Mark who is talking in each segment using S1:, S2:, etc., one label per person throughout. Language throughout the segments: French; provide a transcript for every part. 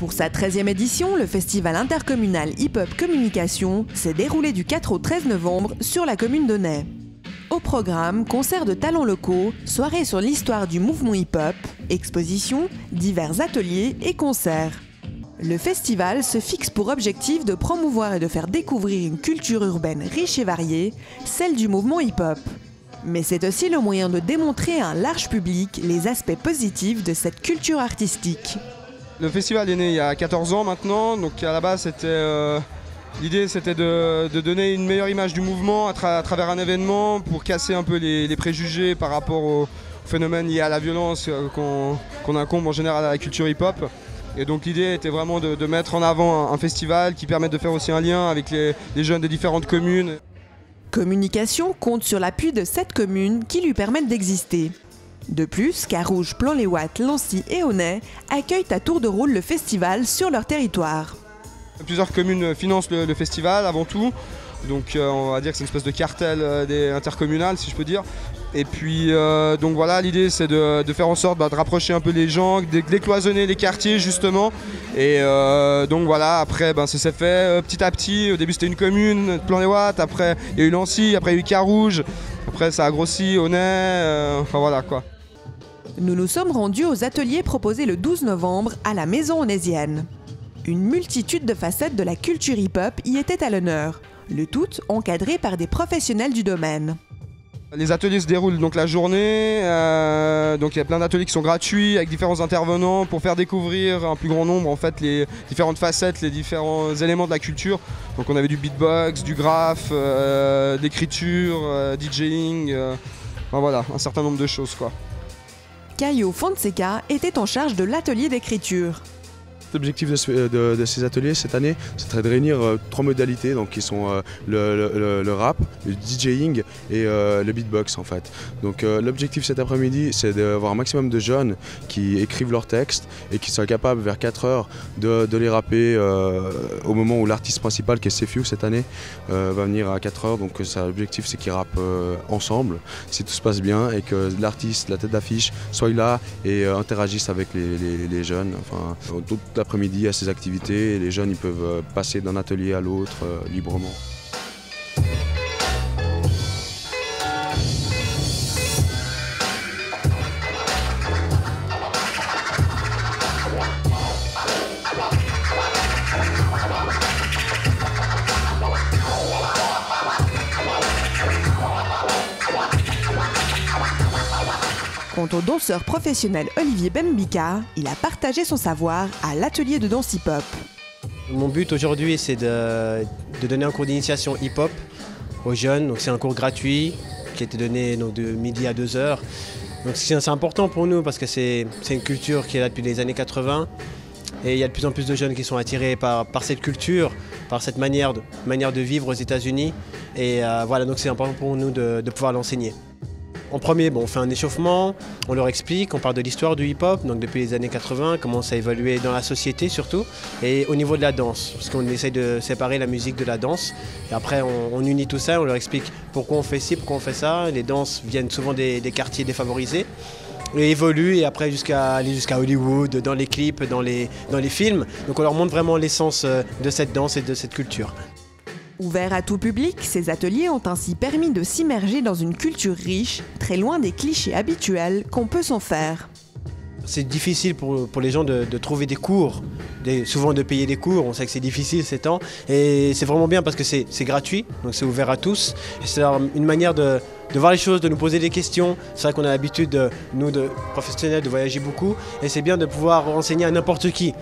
S1: Pour sa 13e édition, le festival intercommunal hip-hop communication s'est déroulé du 4 au 13 novembre sur la commune d'Aunay. Au programme, concerts de talents locaux, soirées sur l'histoire du mouvement hip-hop, expositions, divers ateliers et concerts. Le festival se fixe pour objectif de promouvoir et de faire découvrir une culture urbaine riche et variée, celle du mouvement hip-hop. Mais c'est aussi le moyen de démontrer à un large public les aspects positifs de cette culture artistique.
S2: Le festival est né il y a 14 ans maintenant, donc à la base l'idée c'était de donner une meilleure image du mouvement à travers un événement pour casser un peu les préjugés par rapport aux phénomènes liés à la violence qu'on incombe en général à la culture hip-hop. Et donc l'idée était vraiment de mettre en avant un festival qui permette de faire aussi un lien avec les jeunes des différentes communes.
S1: Communication compte sur l'appui de 7 communes qui lui permettent d'exister. De plus, Carouge, Plan-les-Ouates, Lancy et Aunay accueillent à tour de rôle le festival sur leur territoire.
S2: Plusieurs communes financent le festival avant tout, donc on va dire que c'est une espèce de cartel intercommunal si je peux dire. Et puis donc voilà, l'idée c'est de faire en sorte de rapprocher un peu les gens, de décloisonner les quartiers justement. Et donc voilà, après ça s'est fait petit à petit. Au début c'était une commune, Plan-les-Ouates, après il y a eu Lancy, après il y a eu Carouge, après ça a grossi, Aunay, enfin voilà quoi.
S1: Nous nous sommes rendus aux ateliers proposés le 12 novembre à la Maison Aunaisienne. Une multitude de facettes de la culture hip-hop y était à l'honneur, le tout encadré par des professionnels du domaine.
S2: Les ateliers se déroulent donc la journée, donc il y a plein d'ateliers qui sont gratuits avec différents intervenants pour faire découvrir un plus grand nombre en fait les différentes facettes, les différents éléments de la culture. Donc on avait du beatbox, du graphe, d'écriture, DJing, enfin voilà, un certain nombre de choses quoi.
S1: Caio Fonseca était en charge de l'atelier d'écriture.
S3: L'objectif de ces ateliers cette année, c'est de réunir 3 modalités donc, qui sont le rap, le DJing et le beatbox en fait. Donc l'objectif cet après-midi, c'est d'avoir un maximum de jeunes qui écrivent leurs textes et qui soient capables vers 4 heures de les rapper au moment où l'artiste principal qui est Sefiu cette année va venir à 4 heures. Donc l'objectif c'est qu'ils rappent ensemble si tout se passe bien et que l'artiste, la tête d'affiche, soit là et interagisse avec les jeunes. Enfin, toute l'après-midi à ces activités et les jeunes ils peuvent passer d'un atelier à l'autre librement.
S1: Quant au danseur professionnel Olivier Bembika, il a partagé son savoir à l'atelier de danse hip-hop.
S4: Mon but aujourd'hui, c'est de donner un cours d'initiation hip-hop aux jeunes. C'est un cours gratuit qui a été donné donc, de midi à 2h. C'est important pour nous parce que c'est une culture qui est là depuis les années 80. Et il y a de plus en plus de jeunes qui sont attirés par cette culture, par cette manière de vivre aux États-Unis. Et voilà, donc c'est important pour nous de pouvoir l'enseigner. En premier, on fait un échauffement, on leur explique, on parle de l'histoire du hip-hop, donc depuis les années 80, comment ça a évolué dans la société surtout, et au niveau de la danse, parce qu'on essaye de séparer la musique de la danse. Et après, on unit tout ça, on leur explique pourquoi on fait ci, pourquoi on fait ça. Les danses viennent souvent des quartiers défavorisés et évoluent, et après aller jusqu'à Hollywood, dans les clips, dans les films. Donc on leur montre vraiment l'essence de cette danse et de cette culture.
S1: Ouverts à tout public, ces ateliers ont ainsi permis de s'immerger dans une culture riche, très loin des clichés habituels qu'on peut s'en faire.
S4: C'est difficile pour les gens de trouver des cours, souvent de payer des cours, on sait que c'est difficile ces temps, et c'est vraiment bien parce que c'est gratuit, donc c'est ouvert à tous. C'est une manière de voir les choses, de nous poser des questions. C'est vrai qu'on a l'habitude, nous, de professionnels, de voyager beaucoup, et c'est bien de pouvoir enseigner à n'importe qui.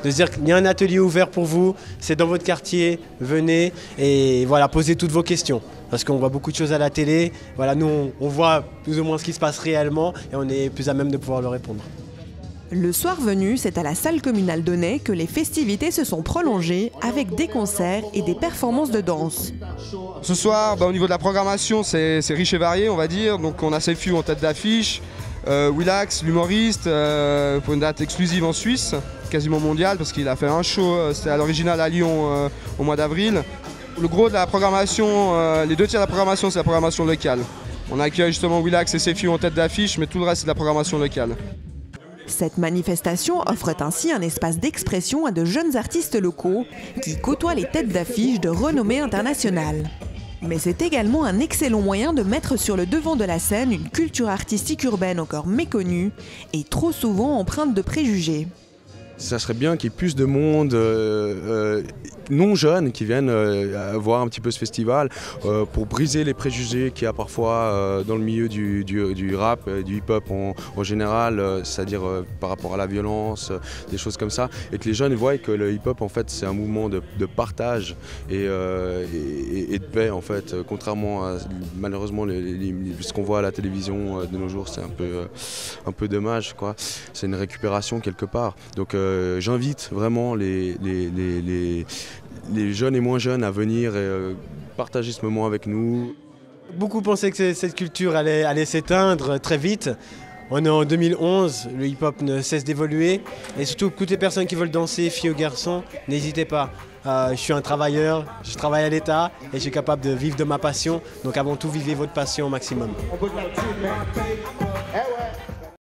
S4: De se dire qu'il y a un atelier ouvert pour vous, c'est dans votre quartier, venez, et voilà, posez toutes vos questions. Parce qu'on voit beaucoup de choses à la télé, voilà, nous on voit plus ou moins ce qui se passe réellement, et on est plus à même de pouvoir leur répondre.
S1: Le soir venu, c'est à la salle communale d'Aunay que les festivités se sont prolongées avec des concerts et des performances de danse.
S2: Ce soir, au niveau de la programmation, c'est riche et varié, on va dire. Donc on a Sefiu en tête d'affiche, Willax, l'humoriste, pour une date exclusive en Suisse, quasiment mondiale, parce qu'il a fait un show, c'était à l'original à Lyon au mois d'avril. Le gros de la programmation, les 2 tiers de la programmation, c'est la programmation locale. On accueille justement Willax et Sefiu en tête d'affiche, mais tout le reste, c'est de la programmation locale.
S1: Cette manifestation offre ainsi un espace d'expression à de jeunes artistes locaux qui côtoient les têtes d'affiche de renommée internationale. Mais c'est également un excellent moyen de mettre sur le devant de la scène une culture artistique urbaine encore méconnue et trop souvent empreinte de préjugés.
S3: Ça serait bien qu'il y ait plus de monde non jeunes qui viennent voir un petit peu ce festival pour briser les préjugés qu'il y a parfois dans le milieu du rap, du hip-hop en général, c'est-à-dire par rapport à la violence, des choses comme ça, et que les jeunes voient que le hip-hop en fait c'est un mouvement de partage et de paix en fait, contrairement à malheureusement ce qu'on voit à la télévision de nos jours, c'est un peu dommage quoi. C'est une récupération quelque part. Donc j'invite vraiment les jeunes et moins jeunes à venir et partager ce moment avec nous.
S4: Beaucoup pensaient que cette culture allait s'éteindre très vite. On est en 2011, le hip-hop ne cesse d'évoluer. Et surtout, toutes les personnes qui veulent danser, filles ou garçons, n'hésitez pas. Je suis un travailleur, je travaille à l'État et je suis capable de vivre de ma passion. Donc avant tout, vivez votre passion au maximum.